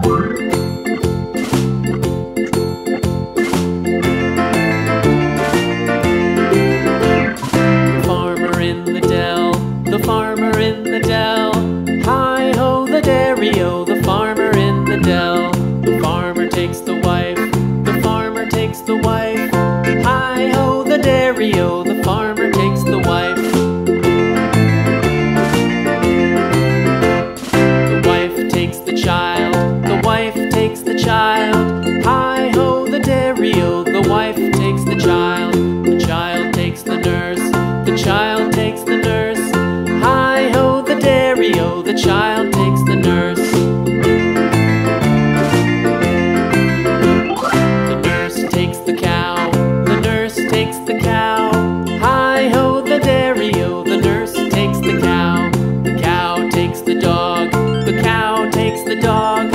Farmer in the dell, the farmer in the dell. Hi-ho the dairy-o, the farmer in the dell. The farmer takes the wife, the farmer takes the wife. Hi-ho the dairy-o, the farmer takes the wife. The wife takes the child, the wife takes the child. Hi-ho the dairy-o, the wife takes the child. The child takes the nurse, the child takes the nurse. Hi-ho the dairy-o, the child takes the nurse. The nurse takes the cow, the nurse takes the cow. Hi-ho the dairy-o, the nurse takes the cow. The cow takes the dog, the cow takes the dog.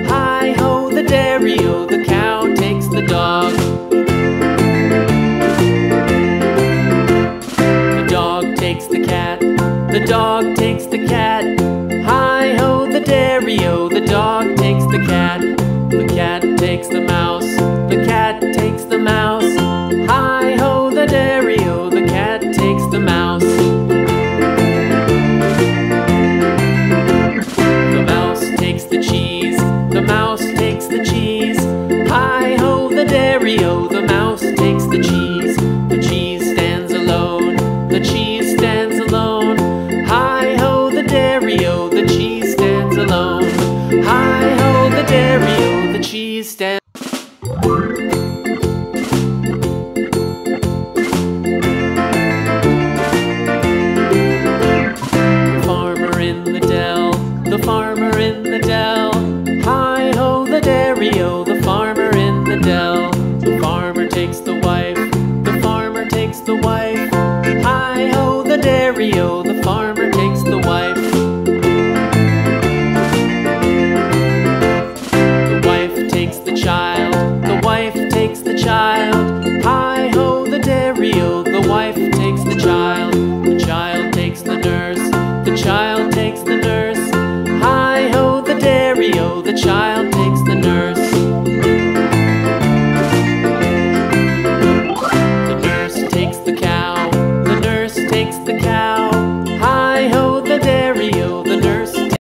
Hi-ho the dairy-o, the cow takes the dog. The dog takes the cat, the dog takes the cat. Hi-ho the dairy-o, the dog takes the cat. The cat takes the mouse, the cat takes the mouse. Hi-ho the dairy-o, the cat takes the mouse. The mouse takes the cheese, the mouse takes the cheese. Hi-ho the dairy-o, the mouse takes the cheese. The cheese stands alone, the cheese stands alone. Hi-ho the dairy-o, the cheese stands alone. Hi-ho the dairy-o, the cheese stands. The farmer in the dell, the farmer in the dell. Hi-ho the dairy-o, the farmer in the dell. The farmer takes the wife, the farmer takes the wife. Hi-ho the dairy-o, the farmer takes the wife. The wife takes the child, the wife takes the child. Hi-ho the dairy-o, the wife takes the